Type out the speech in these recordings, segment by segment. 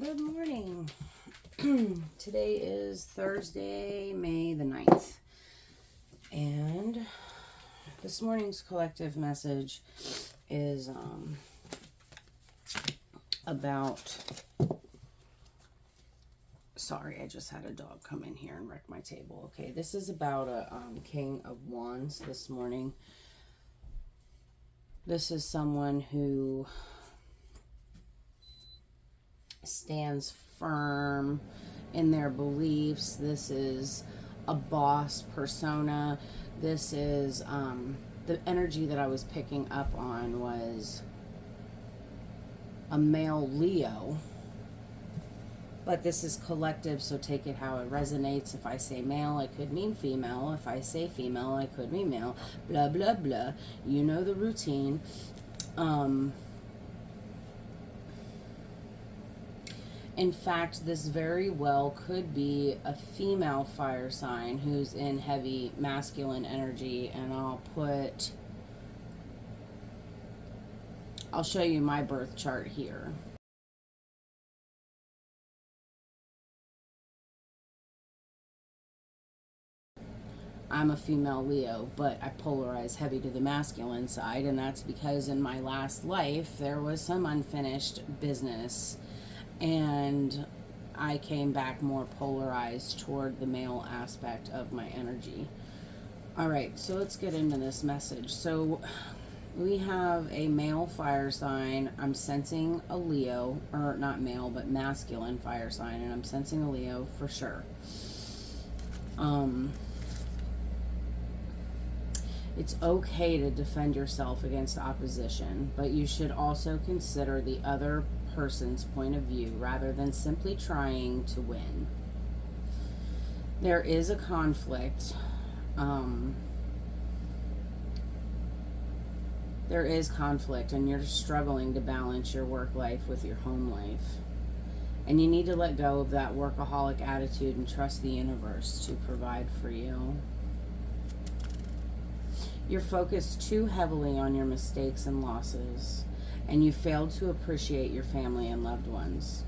Good morning. Today is Thursday, May the 9th. And this morning's collective message is about... Sorry, I just had a dog come in here and wreck my table. Okay, this is about a King of Wands this morning. This is someone who stands firm in their beliefs. This is a boss persona. This is the energy that I was picking up on was a male Leo, but this is collective, so take it how it resonates. If I say male, it could mean female. If I say female, it could mean male. Blah blah blah, you know the routine. In fact, this very well could be a female fire sign who's in heavy masculine energy, and I'll show you my birth chart here. I'm a female Leo, but I polarize heavy to the masculine side, and that's because in my last life there was some unfinished business, and I came back more polarized toward the male aspect of my energy. All right, so let's get into this message. So we have a male fire sign. I'm sensing a Leo, or not male, but masculine fire sign, and I'm sensing a Leo for sure. It's okay to defend yourself against opposition, but you should also consider the other person's point of view rather than simply trying to win. There is a conflict. There is conflict, and you're struggling to balance your work life with your home life. And you need to let go of that workaholic attitude and trust the universe to provide for you. You're focused too heavily on your mistakes and losses, and you failed to appreciate your family and loved ones.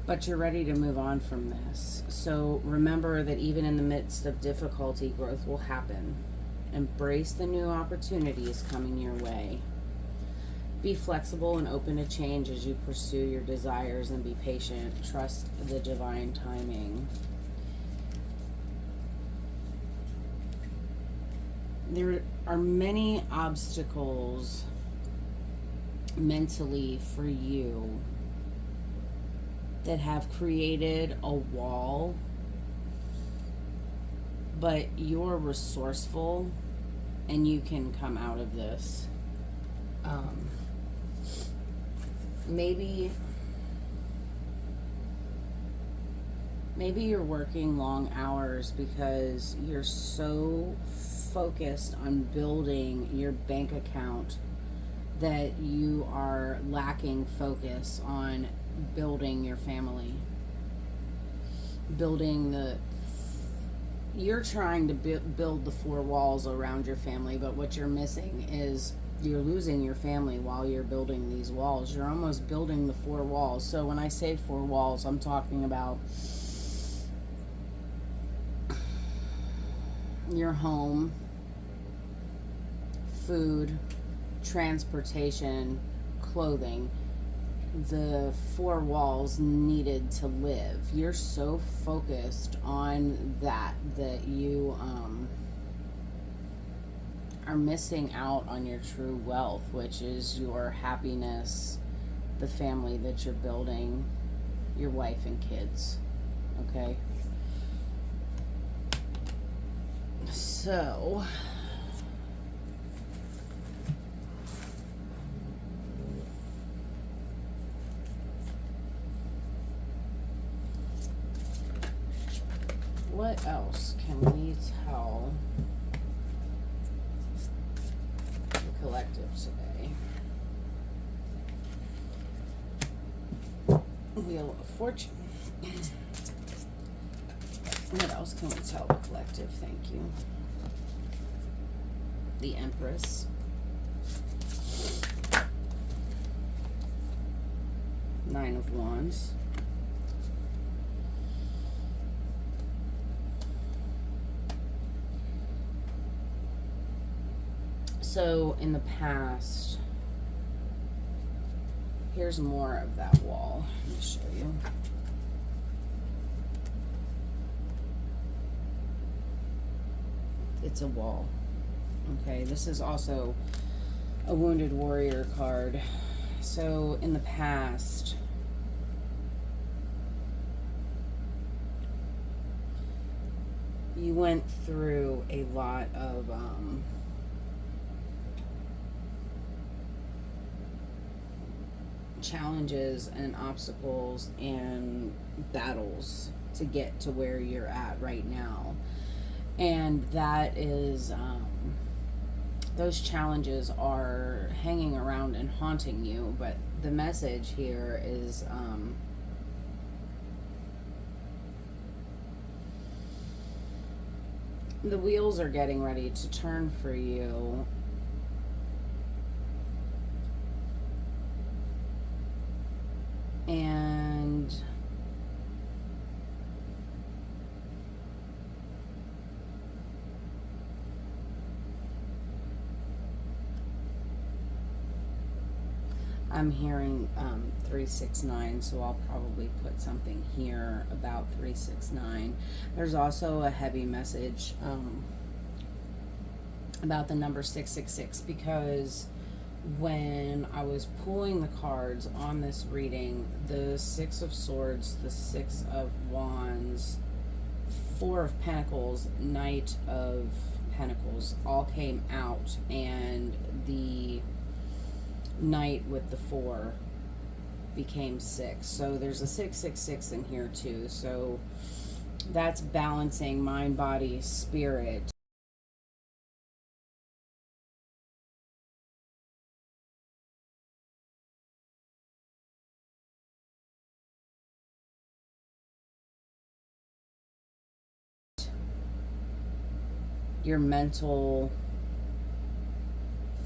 But you're ready to move on from this. So remember that even in the midst of difficulty, growth will happen. Embrace the new opportunities coming your way. Be flexible and open to change as you pursue your desires, and be patient. Trust the divine timing. There are many obstacles mentally for you that have created a wall, but you're resourceful and you can come out of this. Maybe you're working long hours because you're so focused on building your bank account that you are lacking focus on building your family. You're trying to build the four walls around your family, but what you're missing is you're losing your family while you're building these walls. You're almost building the four walls. So when I say four walls, I'm talking about your home, food, transportation, clothing, the four walls needed to live. You're so focused on that you are missing out on your true wealth, which is your happiness, the family that you're building, your wife and kids. Okay? So what else can we tell the collective today? Wheel of Fortune. What else can we tell the collective? Thank you. The Empress. Nine of Wands. So in the past, here's more of that wall. Let me show you. It's a wall. Okay, this is also a wounded warrior card. So in the past, you went through a lot of challenges and obstacles and battles to get to where you're at right now. And that is, those challenges are hanging around and haunting you, but the message here is, the wheels are getting ready to turn for you. And I'm hearing 369, so I'll probably put something here about 369. There's also a heavy message about the number 666, because when I was pulling the cards on this reading, the Six of Swords, the Six of Wands, Four of Pentacles, Knight of Pentacles all came out, and the Knight with the 4 became 6. So there's a 666 in here too. So that's balancing mind, body, spirit. Your mental,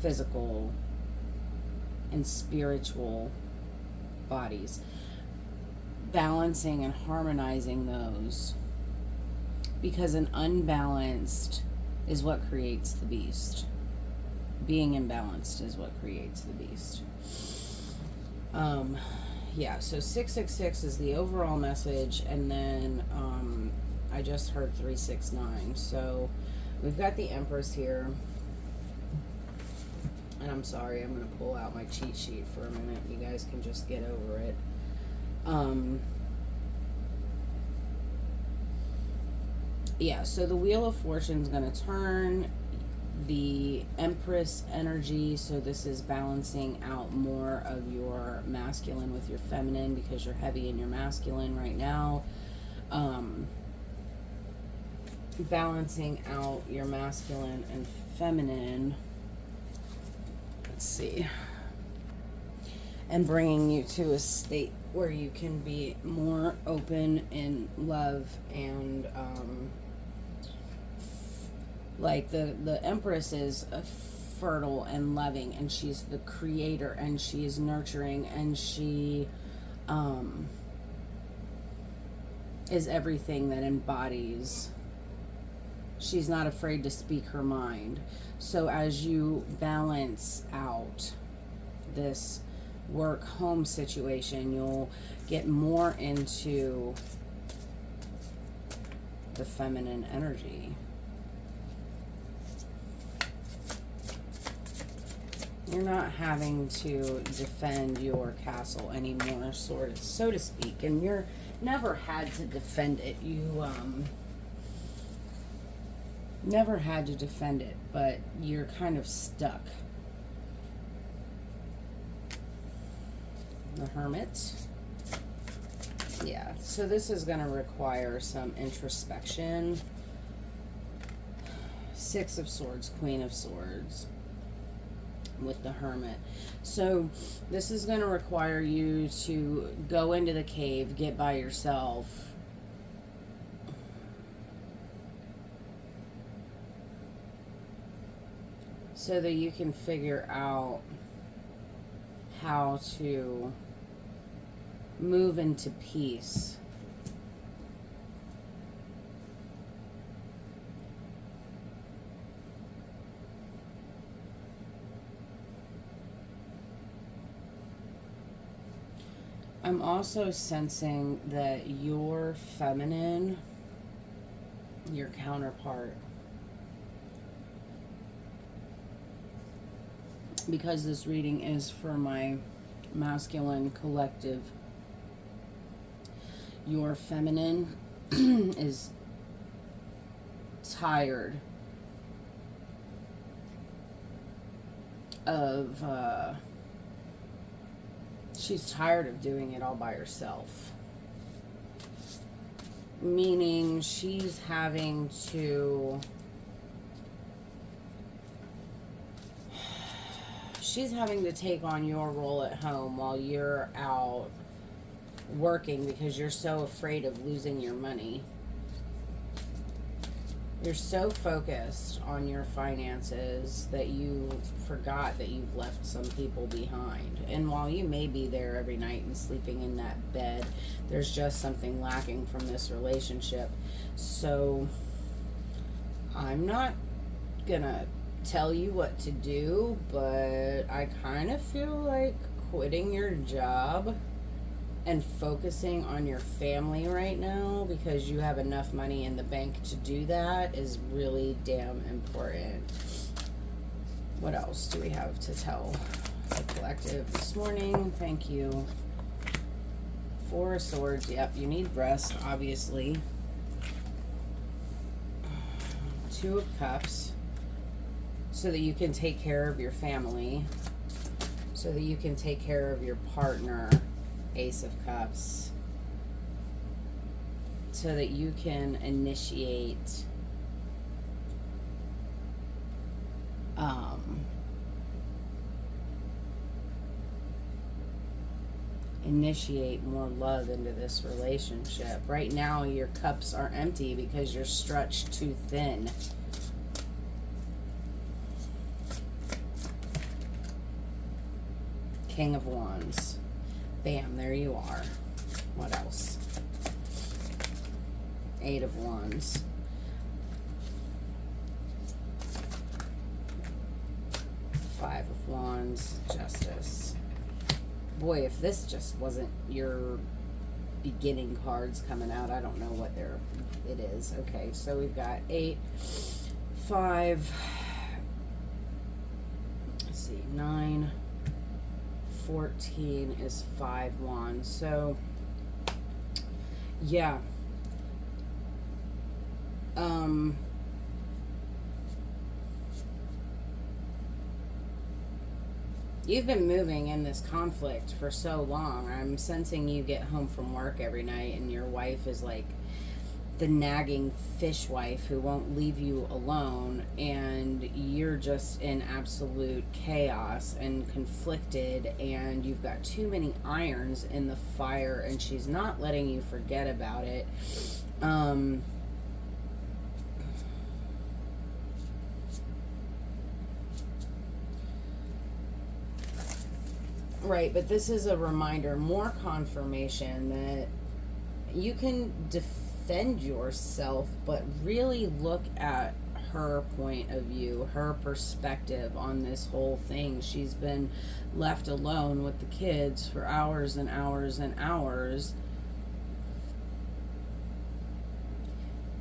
physical, and spiritual bodies. Balancing and harmonizing those. Because an unbalanced is what creates the beast. Being imbalanced is what creates the beast. Yeah, so 666 is the overall message, and then I just heard 369. So we've got the Empress here. And I'm sorry, I'm going to pull out my cheat sheet for a minute. You guys can just get over it. Yeah, so the Wheel of Fortune is going to turn. The Empress energy, so this is balancing out more of your masculine with your feminine, because you're heavy in your masculine right now. Balancing out your masculine and feminine. Let's see. And bringing you to a state where you can be more open in love and like the Empress is fertile and loving, and she's the creator, and she's nurturing, and she is everything that embodies. She's not afraid to speak her mind. So as you balance out this work-home situation, you'll get more into the feminine energy. You're not having to defend your castle anymore, so to speak, and you're never had to defend it. You never had to defend it, but you're kind of stuck. The Hermit. Yeah, so this is going to require some introspection. Six of Swords, Queen of Swords with the Hermit. So this is going to require you to go into the cave, get by yourself, so that you can figure out how to move into peace. I'm also sensing that your feminine, your counterpart, because this reading is for my masculine collective, your feminine is tired of she's tired of doing it all by herself. Meaning she's having to take on your role at home while you're out working because you're so afraid of losing your money. You're so focused on your finances that you forgot that you've left some people behind. And while you may be there every night and sleeping in that bed, there's just something lacking from this relationship. So I'm not gonna tell you what to do, but I kind of feel like quitting your job and focusing on your family right now, because you have enough money in the bank to do that, is really damn important. What else do we have to tell the collective this morning? Thank you. Four of Swords. Yep, you need rest, obviously. Two of Cups, so that you can take care of your family, so that you can take care of your partner. Ace of Cups, so that you can initiate more love into this relationship. Right now your cups are empty because you're stretched too thin. King of Wands. Bam, there you are. What else? Eight of Wands. Five of Wands. Justice. Boy, if this just wasn't your beginning cards coming out, I don't know what it is. Okay, so we've got 8, 5, let's see, 9, 14 is 5 Wands. So yeah, you've been moving in this conflict for so long. I'm sensing you get home from work every night and your wife is like the nagging fishwife who won't leave you alone, and you're just in absolute chaos and conflicted, and you've got too many irons in the fire, and she's not letting you forget about it. Right, but this is a reminder, more confirmation that you can defend yourself, but really look at her point of view, her perspective on this whole thing. She's been left alone with the kids for hours and hours and hours,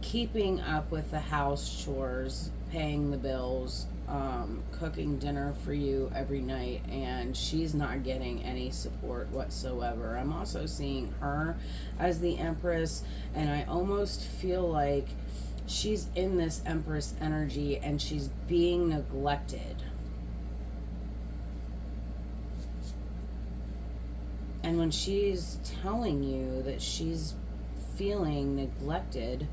keeping up with the house chores, paying the bills, cooking dinner for you every night, and she's not getting any support whatsoever. I'm also seeing her as the Empress, and I almost feel like she's in this Empress energy and she's being neglected. And when she's telling you that she's feeling neglected,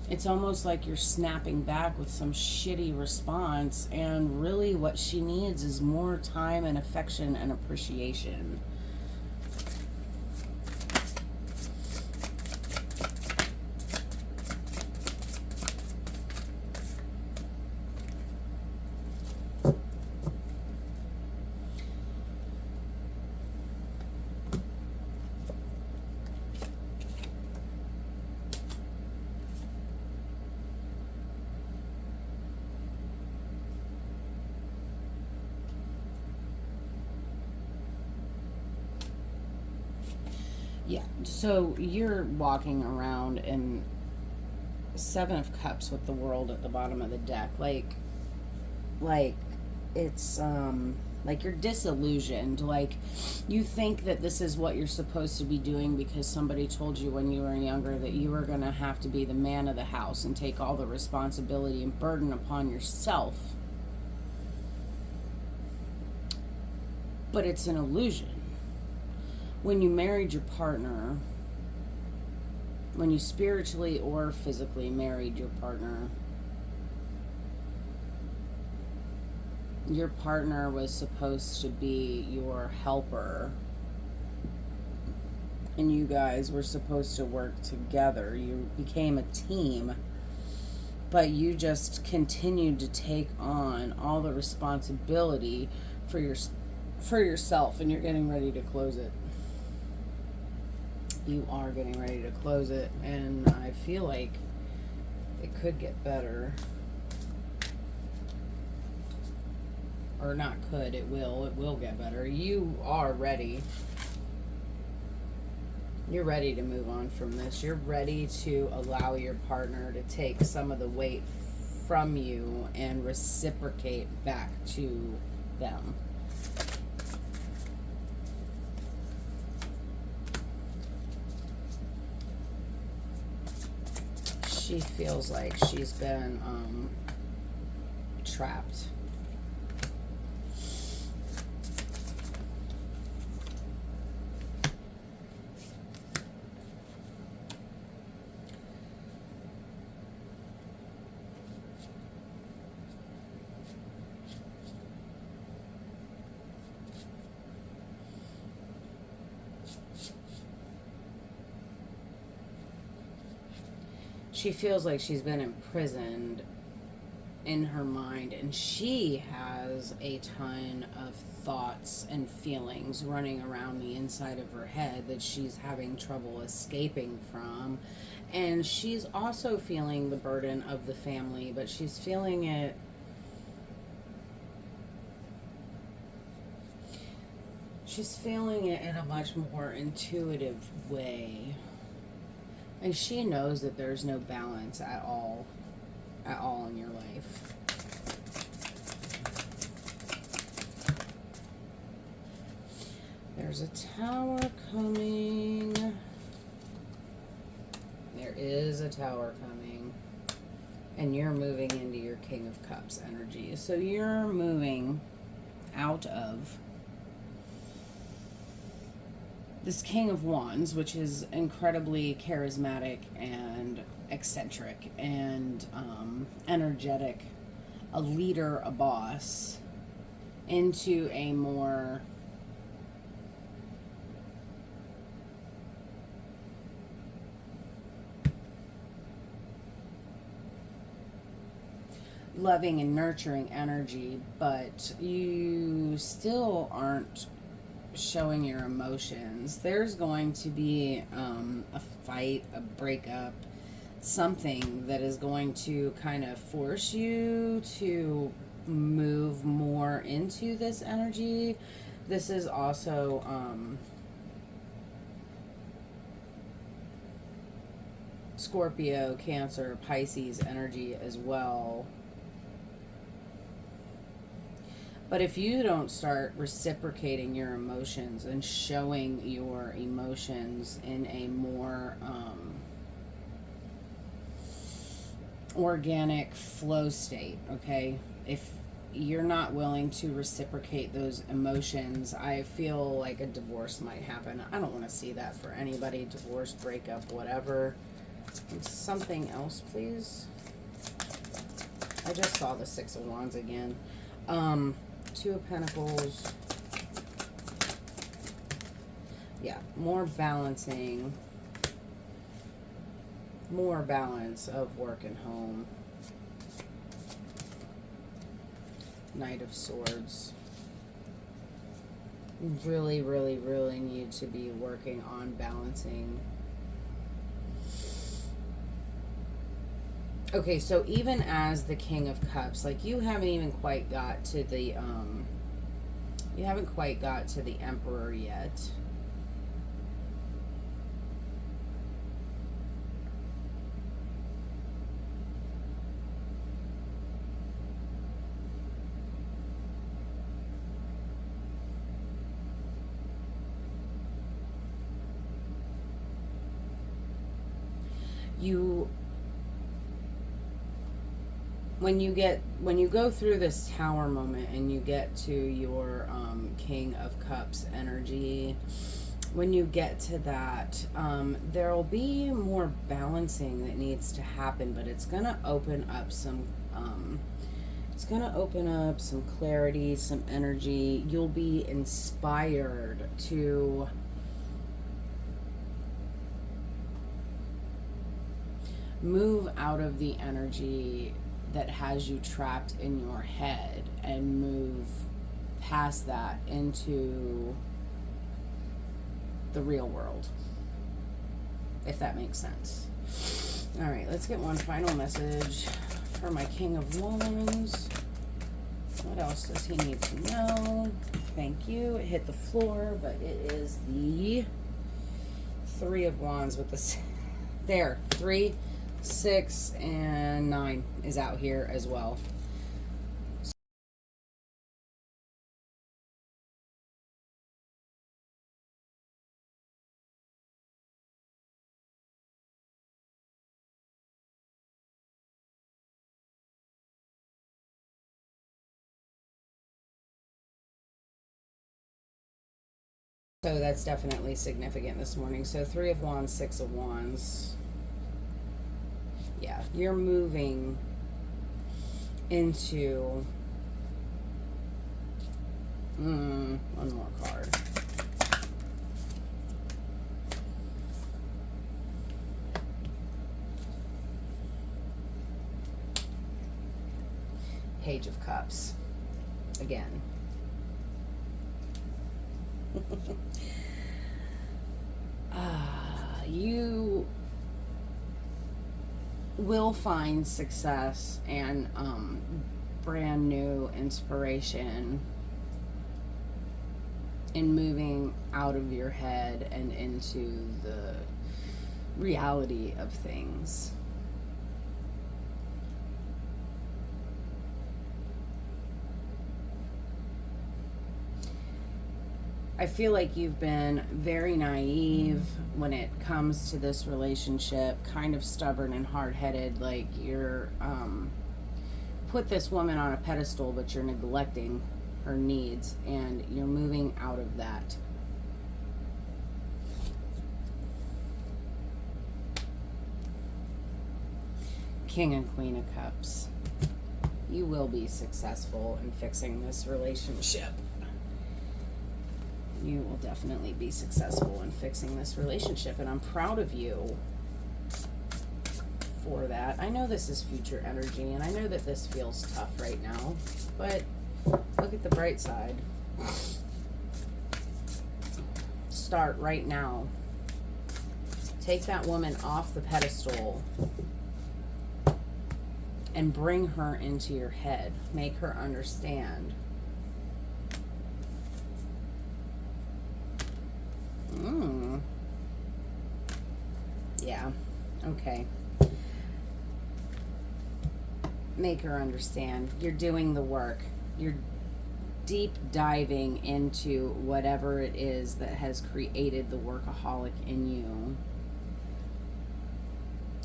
it's almost like you're snapping back with some shitty response, and really what she needs is more time and affection and appreciation. Yeah. So you're walking around in Seven of Cups with the World at the bottom of the deck. Like it's like you're disillusioned. Like you think that this is what you're supposed to be doing because somebody told you when you were younger that you were going to have to be the man of the house and take all the responsibility and burden upon yourself. But it's an illusion. When you married your partner, when you spiritually or physically married your partner was supposed to be your helper, and you guys were supposed to work together. You became a team, but you just continued to take on all the responsibility for yourself, and you're getting ready to close it. You are getting ready to close it, and I feel like it could get better. Or not could, it will get better. You are ready. You're ready to move on from this. You're ready to allow your partner to take some of the weight from you and reciprocate back to them. She feels like she's been trapped. She feels like she's been imprisoned in her mind, and she has a ton of thoughts and feelings running around the inside of her head that she's having trouble escaping from. And she's also feeling the burden of the family, but she's feeling it in a much more intuitive way. And she knows that there's no balance at all in your life. There's a tower coming. There is a tower coming. And you're moving into your King of Cups energy. So you're moving out of this King of Wands, which is incredibly charismatic and eccentric and energetic, a leader, a boss, into a more loving and nurturing energy, but you still aren't showing your emotions. There's going to be a fight, a breakup, something that is going to kind of force you to move more into this energy. This is also Scorpio, Cancer, Pisces energy as well. But if you don't start reciprocating your emotions and showing your emotions in a more organic flow state, okay? If you're not willing to reciprocate those emotions, I feel like a divorce might happen. I don't want to see that for anybody. Divorce, breakup, whatever. And something else, please. I just saw the Six of Wands again. Two of Pentacles. Yeah, more balancing. More balance of work and home. Knight of Swords. Really, really, really need to be working on balancing. Okay, so even as the King of Cups, like you haven't even quite got to the Emperor yet. you when you go through this Tower moment and you get to your King of Cups energy, when you get to that, there'll be more balancing that needs to happen, but it's gonna open up some clarity, some energy. You'll be inspired to move out of the energy that has you trapped in your head and move past that into the real world, if that makes sense. All right, let's get one final message for my King of Wands. What else does he need to know? Thank you. It hit the floor, but it is the Three of Wands with the there 3, 6, and 9 is out here as well. So that's definitely significant this morning. So 3 of Wands, 6 of Wands. Yeah, you're moving into one more card. Page of Cups again. You will find success and brand new inspiration in moving out of your head and into the reality of things. I feel like you've been very naive when it comes to this relationship, kind of stubborn and hard-headed, like you're put this woman on a pedestal, but you're neglecting her needs, and you're moving out of that. King and Queen of Cups. You will be successful in fixing this relationship. You will definitely be successful in fixing this relationship, and I'm proud of you for that. I know this is future energy, and I know that this feels tough right now, but look at the bright side. Start right now. Take that woman off the pedestal and bring her into your head. Make her understand. Yeah, okay. Make her understand. You're doing the work. You're deep diving into whatever it is that has created the workaholic in you,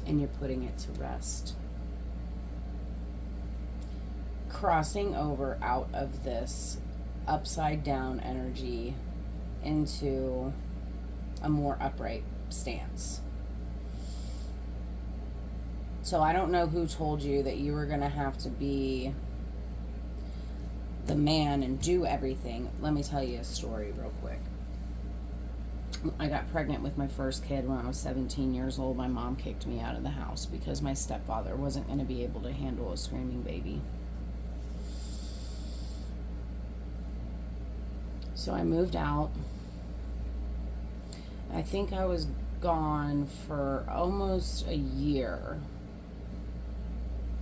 and you're putting it to rest. Crossing over out of this upside down energy into a more upright stance. So I don't know who told you that you were going to have to be the man and do everything. Let me tell you a story real quick. I got pregnant with my first kid when I was 17 years old. My mom kicked me out of the house because my stepfather wasn't going to be able to handle a screaming baby. So I moved out. I think I was gone for almost a year.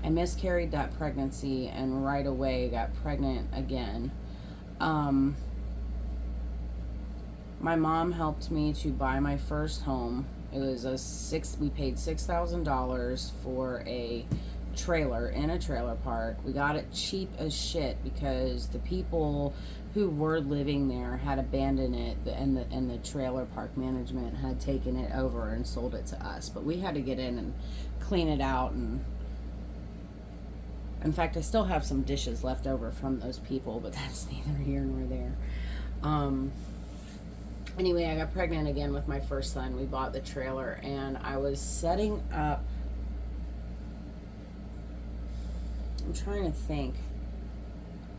I miscarried that pregnancy and right away got pregnant again. My mom helped me to buy my first home. It was we paid $6,000 for a trailer in a trailer park. We got it cheap as shit because the people who were living there had abandoned it, and the trailer park management had taken it over and sold it to us. But we had to get in and clean it out, and in fact I still have some dishes left over from those people, but that's neither here nor there. Anyway, I got pregnant again with my first son. We bought the trailer, and I was setting up, I'm trying to think.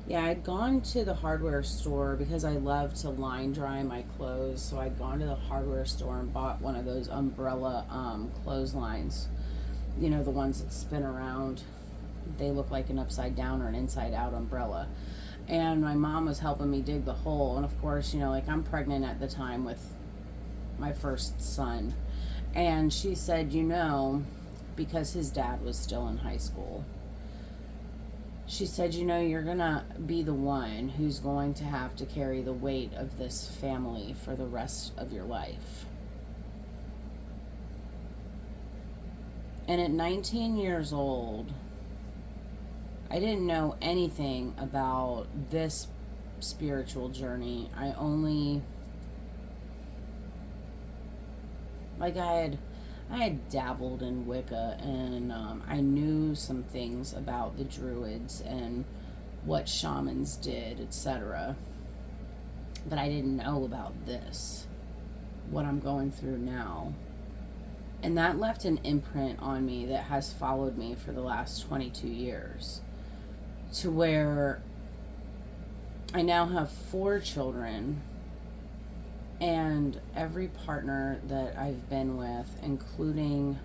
Yeah, I'd gone to the hardware store because I love to line dry my clothes. So I'd gone to the hardware store and bought one of those umbrella clotheslines. You know, the ones that spin around. They look like an upside down or an inside out umbrella. And my mom was helping me dig the hole. And of course, you know, like, I'm pregnant at the time with my first son. And she said, you know, because his dad was still in high school, she said, you know, you're going to be the one who's going to have to carry the weight of this family for the rest of your life. And at 19 years old, I didn't know anything about this spiritual journey. I only, like, I had dabbled in Wicca, and I knew some things about the Druids and what shamans did, etc. But I didn't know about this, what I'm going through now. And that left an imprint on me that has followed me for the last 22 years. To where I now have 4 children, and every partner that I've been with, including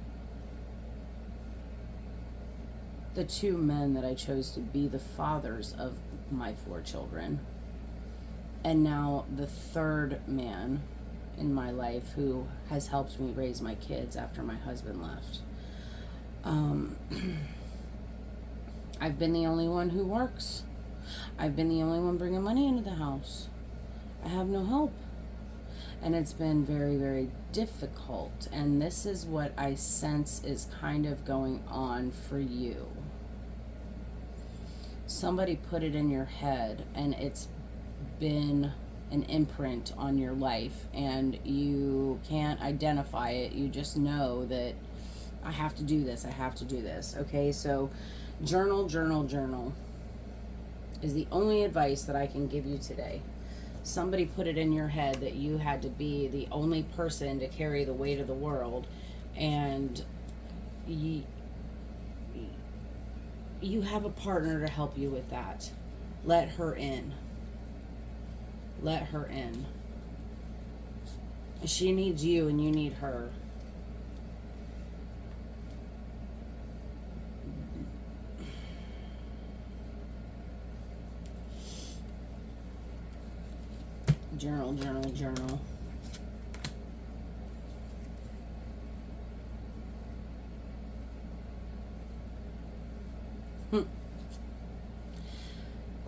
the 2 men that I chose to be the fathers of my 4 children, and now the 3rd man in my life who has helped me raise my kids after my husband left. I've been the only one who works. I've been the only one bringing money into the house. I have no help. And it's been very, very difficult. And this is what I sense is kind of going on for you. Somebody put it in your head, and it's been an imprint on your life, and you can't identify it. You just know that I have to do this. I have to do this. Okay, so journal, journal, journal is the only advice that I can give you today. Somebody put it in your head that you had to be the only person to carry the weight of the world, and you have a partner to help you with that. Let her in. Let her in. She needs you, and you need her. Journal, journal, journal.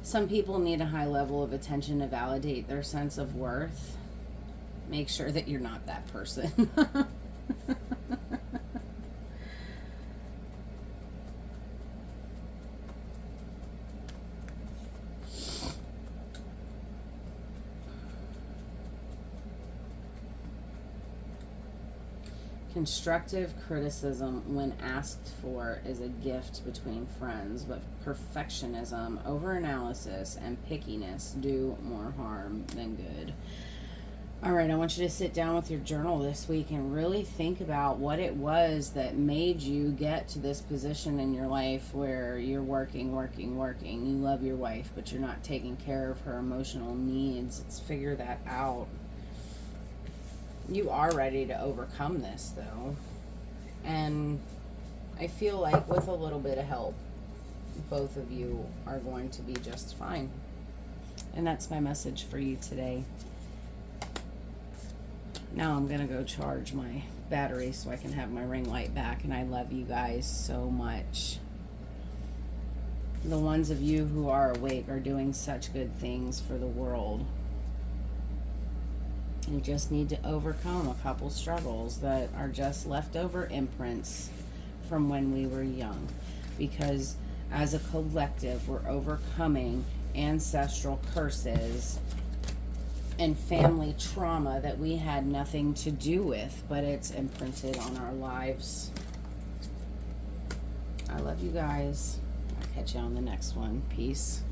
Some people need a high level of attention to validate their sense of worth. Make sure that you're not that person. Constructive criticism, when asked for, is a gift between friends, but perfectionism, overanalysis, and pickiness do more harm than good. All right, I want you to sit down with your journal this week and really think about what it was that made you get to this position in your life where you're working. You love your wife, but you're not taking care of her emotional needs. Let's figure that out. You are ready to overcome this, though. And I feel like with a little bit of help, both of you are going to be just fine. And that's my message for you today. Now I'm going to go charge my battery so I can have my ring light back. And I love you guys so much. The ones of you who are awake are doing such good things for the world. You just need to overcome a couple struggles that are just leftover imprints from when we were young. because as a collective, we're overcoming ancestral curses and family trauma that we had nothing to do with, but it's imprinted on our lives. I love you guys. I'll catch you on the next one. Peace.